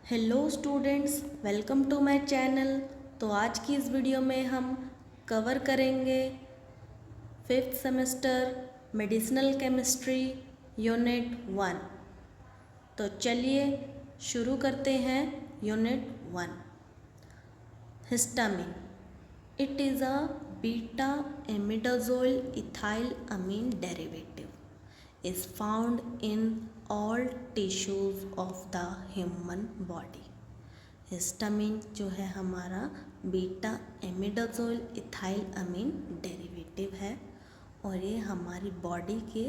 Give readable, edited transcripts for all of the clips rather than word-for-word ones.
Hello students, welcome to my channel. तो आज की इस वीडियो में हम कवर करेंगे fifth semester medicinal chemistry unit 1। तो चलिए शुरू करते हैं unit 1। Histamine it is a beta imidazole ethyl amine derivative is found in all tissues of the human body। Histamine जो है हमारा beta imidazole ethyl amine derivative है और ये हमारी बॉडी के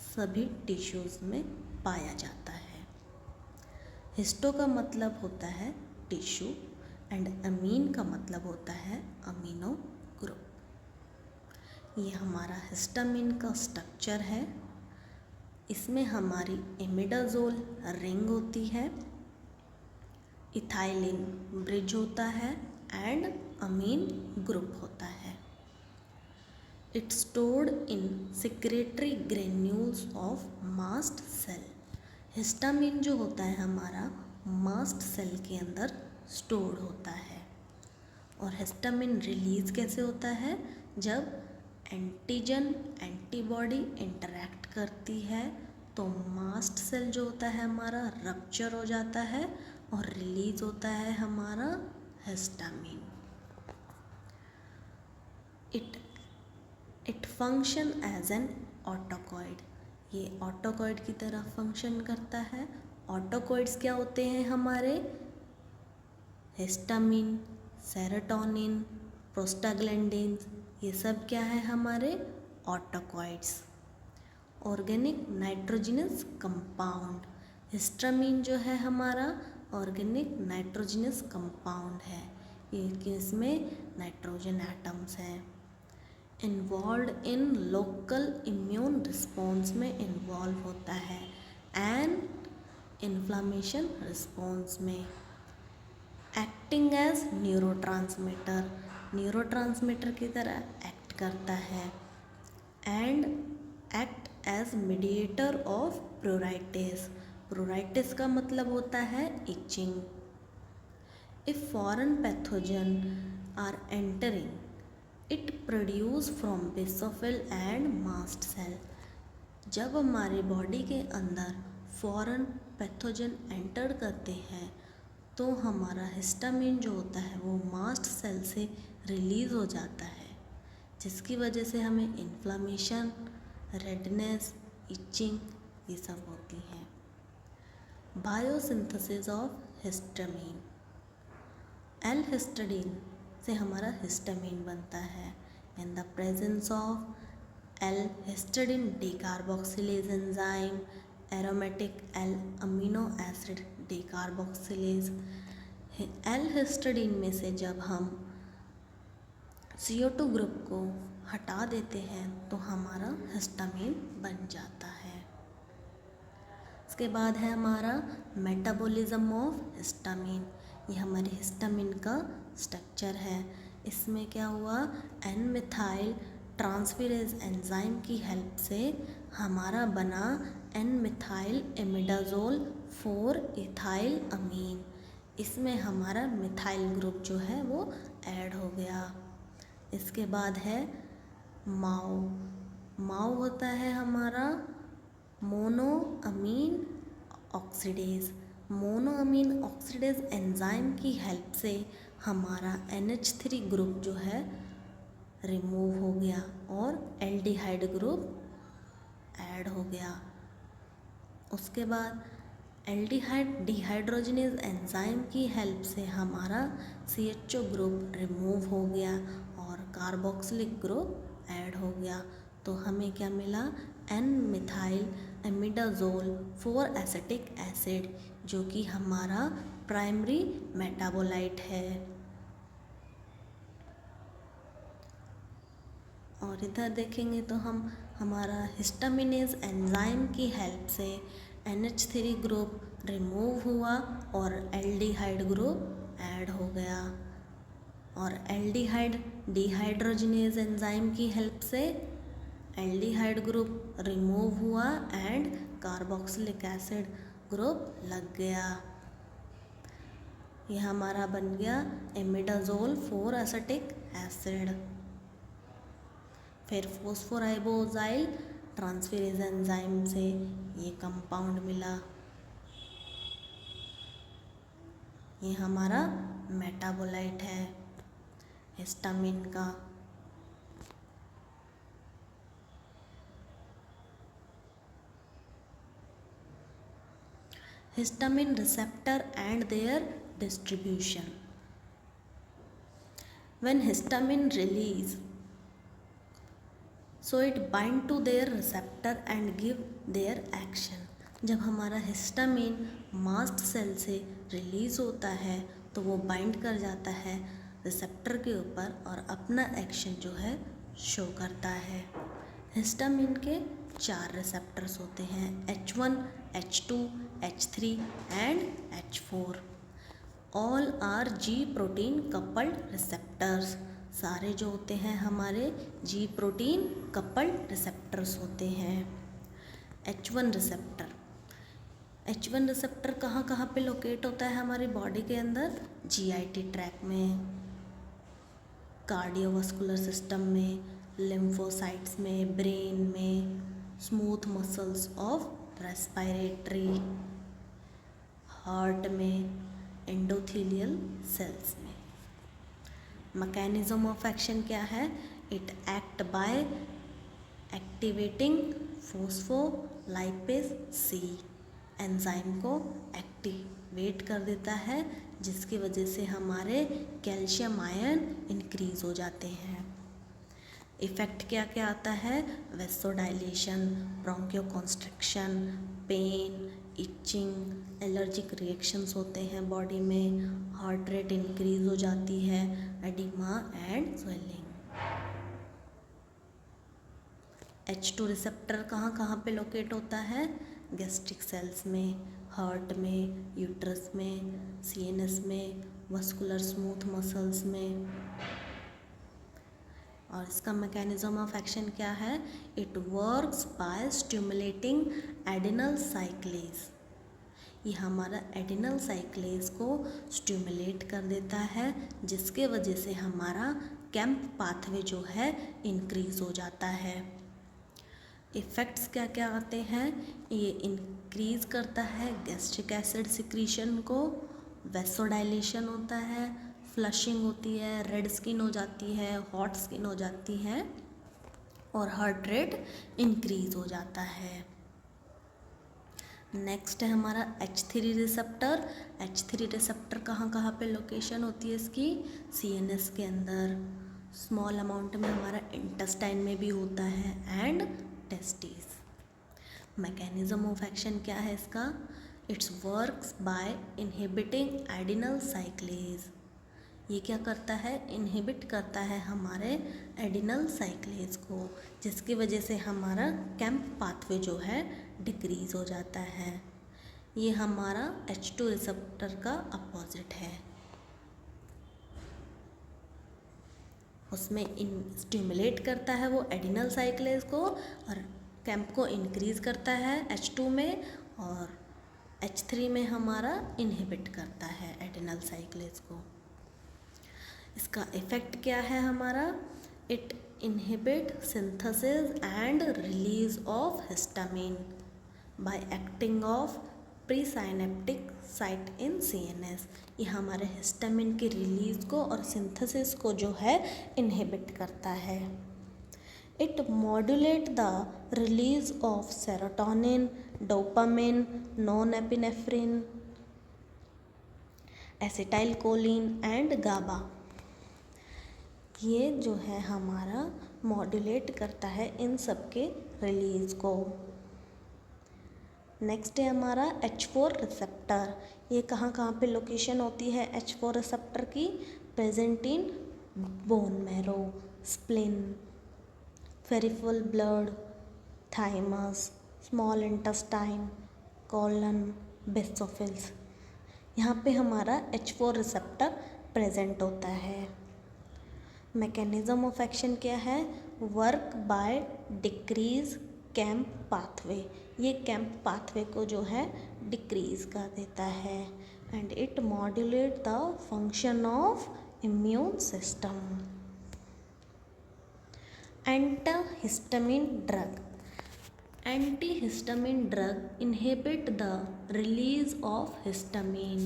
सभी टिश्यूज़ में पाया जाता है। हिस्टो का मतलब होता है टिश्यू एंड अमीन का मतलब होता है अमीनो ग्रुप। ये हमारा हिस्टामिन का स्ट्रक्चर है। इसमें हमारी इमिडाज़ोल रिंग होती है, इथाइलिन ब्रिज होता है एंड अमीन ग्रुप होता है। It stored in secretory granules of mast cell. Histamine जो होता है हमारा मास्ट सेल के अंदर स्टोर्ड होता है। और हिस्टामिन रिलीज कैसे होता है? जब एंटीजन एंटीबॉडी इंटरैक्ट करती है तो मास्ट सेल जो होता है हमारा रप्चर हो जाता है और रिलीज होता है हमारा histamine. It function as an autacoid. ये ऑटोकॉइड की तरह फंक्शन करता है। ऑटोकॉइड्स क्या होते हैं हमारे? हिस्टामिन, सेरोटोनिन, प्रोस्टाग्लैंडिन्स, ये सब क्या है हमारे autacoids. Organic nitrogenous compound. Histamine जो है हमारा ऑर्गेनिक नाइट्रोजिनस कंपाउंड है। ये इसमें नाइट्रोजन एटम्स हैं। Involve in local immune response में इन्वॉल्व होता है एंड इन्फ्लामेशन रिस्पॉन्स में। एक्टिंग एज न्यूरोट्रांसमीटर, न्यूरोट्रांसमीटर की तरह एक्ट करता है and act as mediator of pruritus. Pruritus का मतलब होता है itching. If foreign pathogen are entering it produce from basophil and mast cell. जब हमारे बॉडी के अंदर फॉरेन पैथोजन एंटर करते हैं तो हमारा हिस्टामिन जो होता है वो मास्ट सेल से रिलीज़ हो जाता है, जिसकी वजह से हमें इन्फ्लामेशन, रेडनेस, इचिंग ये सब होती हैं। Biosynthesis of histamine. L histidine से हमारा हिस्टामिन बनता है। इन the presence of L histidine decarboxylase enzyme, aromatic L amino acid decarboxylase. L histidine में से जब हम CO2 ग्रुप को हटा देते हैं तो हमारा हिस्टामिन बन जाता है। इसके बाद है हमारा मेटाबॉलिज्म ऑफ हिस्टामिन। ये हमारे हिस्टामिन का स्ट्रक्चर है। इसमें क्या हुआ? एन मिथाइल ट्रांसफेरेज एंजाइम की हेल्प से हमारा बना एन मिथाइल इमिडाज़ोल 4 इथाइल अमीन। इसमें हमारा मिथाइल ग्रुप जो है वो ऐड हो गया। इसके बाद है माओ। माओ होता है हमारा mono amine oxidase. Mono amine oxidase enzyme की हेल्प से हमारा NH3 ग्रुप जो है रिमूव हो गया और एल्डिहाइड ग्रुप ऐड हो गया। उसके बाद एल्डिहाइड डिहाइड्रोजनेज एंजाइम की हेल्प से हमारा CHO ग्रुप रिमूव हो गया और कार्बोक्सिलिक ग्रुप ऐड हो गया। तो हमें क्या मिला? N methyl imidazole 4 acetic acid, जो कि हमारा प्राइमरी मेटाबोलाइट है। और इधर देखेंगे तो हम हमारा हिस्टामिनेज एंजाइम की हेल्प से NH3 ग्रुप रिमूव हुआ और एल्डिहाइड ग्रुप ऐड हो गया। और एल्डिहाइड डिहाइड्रोजनेज एंजाइम की हेल्प से एल्डिहाइड ग्रुप रिमूव हुआ एंड कार्बोक्सिलिक एसिड ग्रुप लग गया। ये हमारा बन गया इमिडाजोल 4-एसिटिक एसिड। फिर फॉस्फोराइबोजाइल ट्रांसफेरेज एंजाइम से ये कंपाउंड मिला, ये हमारा मेटाबोलाइट है हिस्टामिन का। Histamine receptor and their distribution. When histamine release, so it bind to their receptor and give their action. जब हमारा हिस्टामिन मास्ट सेल से रिलीज होता है तो वो बाइंड कर जाता है रिसेप्टर के ऊपर और अपना एक्शन जो है शो करता है। हिस्टामिन के 4 रिसेप्टर्स होते हैं, H1, H2, H3 and H4। All are G protein coupled receptors. सारे जो होते हैं हमारे G प्रोटीन कपल्ड रिसेप्टर्स होते हैं। H1 रिसेप्टर, H1 रिसेप्टर कहाँ कहाँ पे लोकेट होता है हमारी बॉडी के अंदर? GIT ट्रैक में, कार्डियोवास्कुलर सिस्टम में, लिम्फोसाइट्स में, ब्रेन में, smooth muscles of respiratory, heart में, एंडोथेलियल सेल्स में। मैकेनिज्म ऑफ एक्शन क्या है? It act by activating phospholipase C enzyme को एक्टिवेट कर देता है, जिसकी वजह से हमारे कैल्शियम आयन इंक्रीज हो जाते हैं। इफ़ेक्ट क्या क्या आता है? Vasodilation, bronchoconstriction, pain, itching, allergic reactions होते हैं बॉडी में, हार्ट रेट इंक्रीज हो जाती है, oedema and swelling. H2 receptor कहाँ कहाँ पे लोकेट होता है? गैस्ट्रिक सेल्स में, हार्ट में, यूट्रस में, CNS में, वस्कुलर स्मूथ मसल्स में। और इसका मैकेनिज्म ऑफ एक्शन क्या है? It works by stimulating adrenal साइक्लेज। ये हमारा एडिनल साइक्लेज को स्टिमुलेट कर देता है, जिसके वजह से हमारा कैंप पाथवे जो है इंक्रीज हो जाता है। इफ़ेक्ट्स क्या क्या आते हैं? ये इंक्रीज करता है गैस्ट्रिक एसिड सिक्रीशन को, वेसोडाइलेशन होता है, फ्लशिंग होती है, रेड स्किन हो जाती है, हॉट स्किन हो जाती है और हार्ट रेट इंक्रीज हो जाता है। नेक्स्ट है हमारा H3 रिसेप्टर। H3 रिसेप्टर कहाँ कहाँ पे लोकेशन होती है इसकी? CNS के अंदर, स्मॉल अमाउंट में हमारा इंटेस्टाइन में भी होता है and testis. Mechanism of action क्या है इसका? It's works by inhibiting adrenal साइक्लेज। ये क्या करता है? इनहिबिट करता है हमारे एडिनल साइक्लेज को, जिसकी वजह से हमारा कैंप पाथवे जो है डिक्रीज हो जाता है। ये हमारा H2 रिसेप्टर का अपोजिट है। उसमें स्टिमुलेट करता है वो एडिनल साइक्लेज को और कैंप को इंक्रीज करता है H2 में, और H3 में हमारा इनहिबिट करता है एडिनल साइक्लेज को। इसका इफ़ेक्ट क्या है हमारा? It inhibit synthesis and release of histamine by acting of presynaptic site in CNS। ये हमारे हिस्टामिन की रिलीज को और सिंथेसिस को जो है इनहिबिट करता है। It modulate the release of serotonin, dopamine, non epinephrine, acetylcholine and GABA. ये जो है हमारा मॉड्यूलेट करता है इन सब के रिलीज को। नेक्स्ट है हमारा H4 रिसेप्टर। ये कहाँ कहाँ पे लोकेशन होती है H4 रिसेप्टर की? Present in bone marrow, spleen, peripheral blood, thymus, small intestine, colon, basophils. यहाँ पे हमारा H4 रिसेप्टर प्रेजेंट होता है। मैकेनिज्म ऑफ एक्शन क्या है? Work by decrease camp pathway, ये कैंप पाथवे को जो है डिक्रीज कर देता है। And it modulate the function of immune system. Antihistamine drug, antihistamine drug inhibit the release of histamine.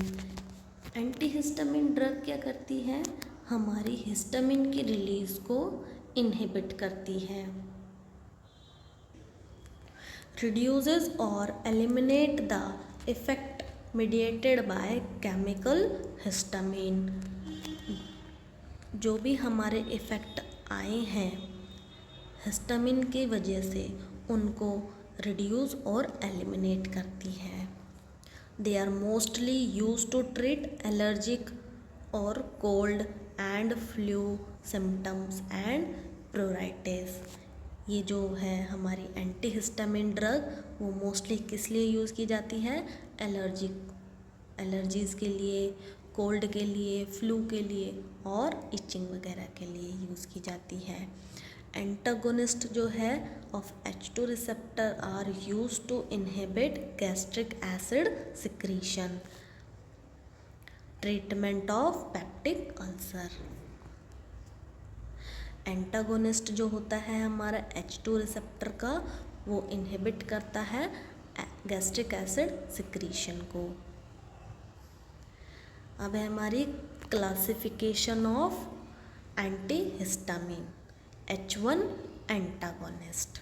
Antihistamine drug क्या करती है, हमारी हिस्टामिन की रिलीज को इनहिबिट करती है। reduces or eliminate the effect mediated by chemical histamine। जो भी हमारे इफ़ेक्ट आए हैं हिस्टामिन की वजह से उनको रिड्यूस और एलिमिनेट करती है। They are mostly use to treat allergic और cold and flu symptoms and pruritus. ये जो है हमारी एंटीहिस्टामिन ड्रग वो मोस्टली किस लिए यूज़ की जाती है, एलर्जीज़ के लिए, कोल्ड के लिए, फ्लू के लिए और इचिंग वगैरह के लिए यूज़ की जाती है। एंटागोनिस्ट जो है of H2 receptor are use to inhibit gastric acid secretion. Treatment of peptic ulcer. Antagonist जो होता है हमारा H2 रिसेप्टर का वो इनहिबिट करता है गैस्ट्रिक एसिड सिक्रीशन को। अब है हमारी classification of antihistamine. H1 antagonist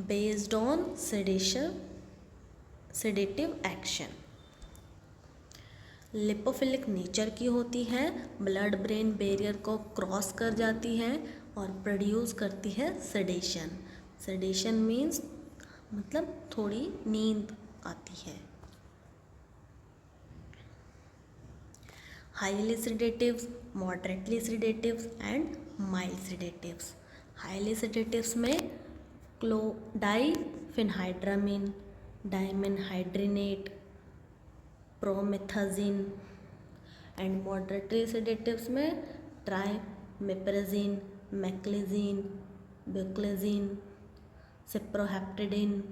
based on sedative action, lipophilic nature की होती है, ब्लड ब्रेन बैरियर को क्रॉस कर जाती है और प्रोड्यूस करती है सेडेशन। सेडेशन मीन्स मतलब थोड़ी नींद आती है। Highly sedatives, moderately sedatives and mild sedatives. Highly sedatives में डाइफेनहाइड्रामिन, डाइमेनहाइड्रिनेट, प्रोमेथाजिन। एंड मॉडरेटली सेडेटिव्स में ट्राइमेप्रेजिन, मैक्लिजिन, ब्यूक्लेजिन, सिप्रोहेप्टेडिन।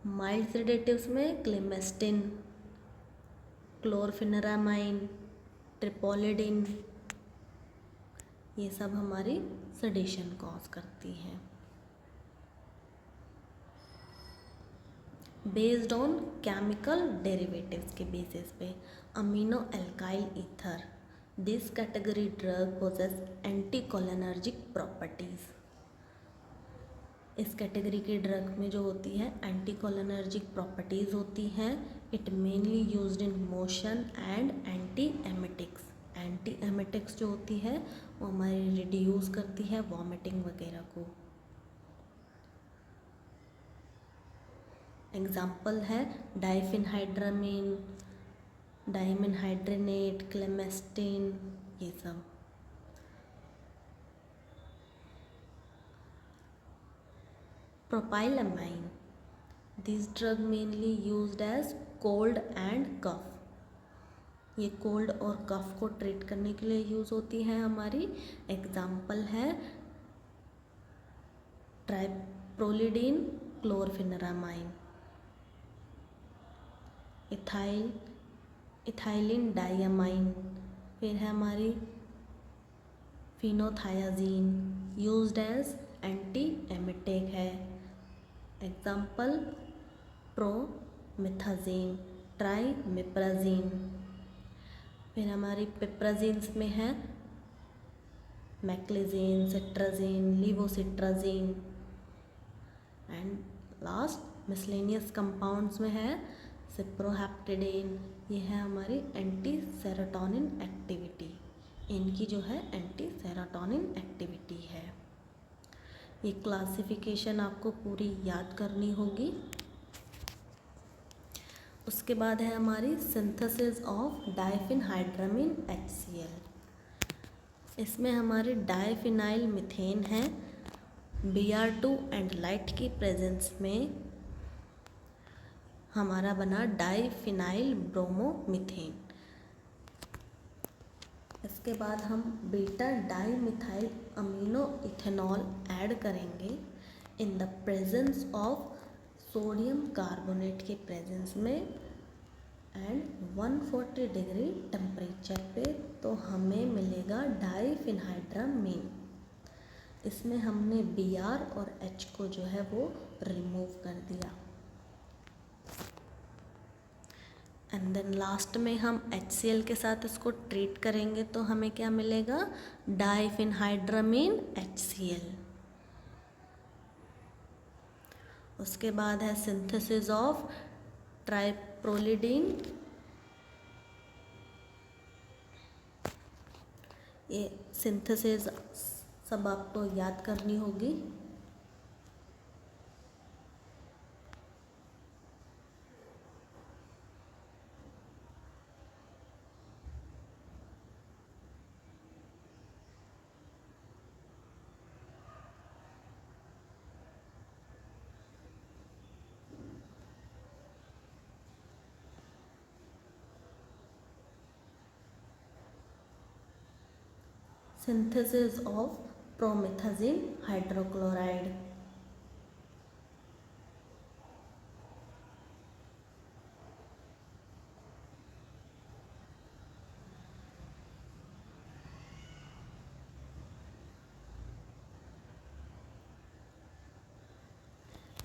माइल्ड सेडेटिव्स में क्लेमेस्टिन, क्लोरफेनेरामाइन, ट्रिपोलिडिन। ये सब हमारी सेडेशन कॉज करती हैं। बेस्ड ऑन केमिकल डेरिवेटिव्स के बेसिस पे amino alkyl ether, this category drug possess anticholinergic properties. इस कैटेगरी की ड्रग में जो होती है एंटीकोलिनर्जिक प्रॉपर्टीज़ होती हैं। It mainly used in motion and anti emetics. Anti emetics जो होती है वो हमारी रिड्यूस करती है वॉमिटिंग वगैरह को। एग्जाम्पल है डाइफेनहाइड्रामिन, डाइमेनहाइड्रिनेट, क्लेमेस्टिन, ये सब। Propylamine, this drug mainly used as cold and cough. ये कोल्ड और कफ को ट्रीट करने के लिए यूज़ होती है हमारी। एग्जाम्पल है ट्राइप्रोलिडीन, क्लोरफेनेरामाइन। इथाइलिन डाइयामाइन, फिर है हमारी phenothiazine, used as anti emetic है। Example promethazine, trimeprazine. फिर हमारी पिप्राजीन्स में है meclizine, cetirizine, levocetirizine. And last miscellaneous compounds में है सिप्रोहेप्टेडिन। ये है हमारी एंटी सेरोटोनिन एक्टिविटी, इनकी जो है एंटी सेरोटोनिन एक्टिविटी है। ये क्लासिफिकेशन आपको पूरी याद करनी होगी। उसके बाद है हमारी सिंथेसिस ऑफ डाइफेनहाइड्रामिन HCl। इसमें हमारे डाइफिनाइल मीथेन है। Br2 एंड लाइट की प्रेजेंस में हमारा बना डाइफिनाइल ब्रोमोमीथेन। इसके बाद हम beta dimethyl amino ethanol add करेंगे। In the presence of sodium carbonate के प्रेजेंस में एंड 140 डिग्री टेम्परेचर पे, तो हमें मिलेगा डाइफिनहाइड्रामीन। इसमें हमने Br और H को जो है वो रिमूव कर दिया। एंड देन लास्ट में हम HCl के साथ इसको ट्रीट करेंगे तो हमें क्या मिलेगा, डाइफिनहाइड्रामीन HCl। उसके बाद है सिंथेसिस ऑफ ट्राइप्रोलिडीन। ये सिंथेसिस सब आपको याद करनी होगी। Synthesis of promethazine hydrochloride.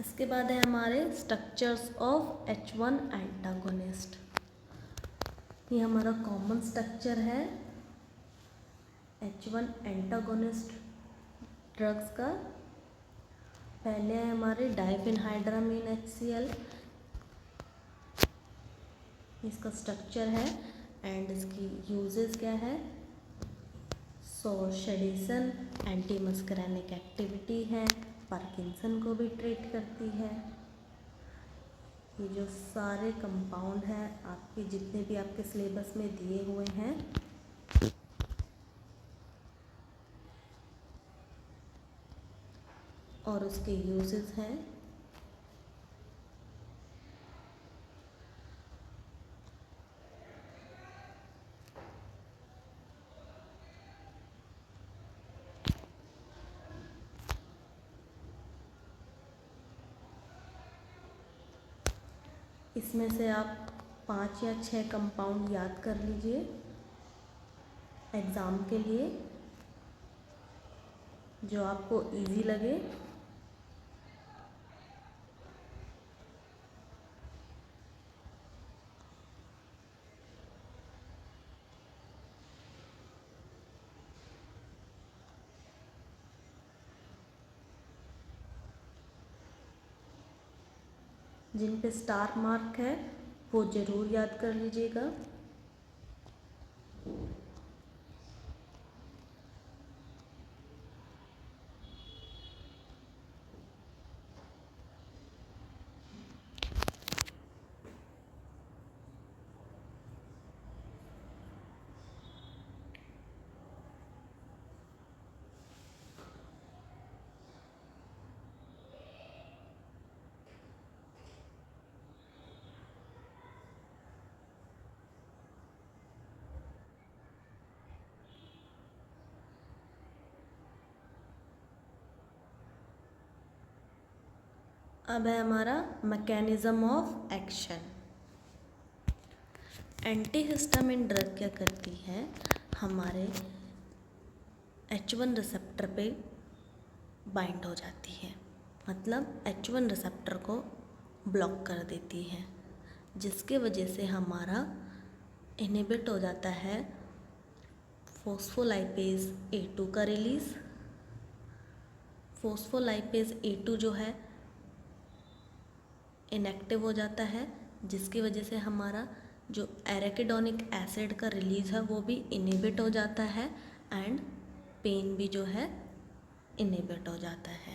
इसके बाद है हमारे स्ट्रक्चर्स ऑफ H1 एंटागोनिस्ट। ये हमारा कॉमन स्ट्रक्चर है H1 एंटागोनिस्ट ड्रग्स का। पहले है हमारे डाइफिनहाइड्रामीन HCl, इसका स्ट्रक्चर है एंड इसकी यूजेस क्या है, सेडेशन, एंटी मस्करेनिक एक्टिविटी है, पार्किंसन को भी ट्रीट करती है। ये जो सारे कंपाउंड हैं आपके जितने भी आपके सिलेबस में दिए हुए हैं, और उसके यूजेस हैं। इसमें से आप 5 या 6 कंपाउंड याद कर लीजिए एग्ज़ाम के लिए, जो आपको इजी लगे। जिन पे स्टार मार्क है वो ज़रूर याद कर लीजिएगा। अब है हमारा mechanism of action. Antihistamine drug क्या करती है, हमारे H1 रिसेप्टर पे बाइंड हो जाती है, मतलब H1 रिसेप्टर को ब्लॉक कर देती है, जिसके वजह से हमारा इनहिबिट हो जाता है फोस्फोलाइपेज A2 का रिलीज़। फोस्फोलाइपेज A2 जो है इनएक्टिव हो जाता है, जिसकी वजह से हमारा जो एराकिडोनिक एसिड का रिलीज़ है वो भी इनहिबिट हो जाता है एंड पेन भी जो है इनहिबिट हो जाता है।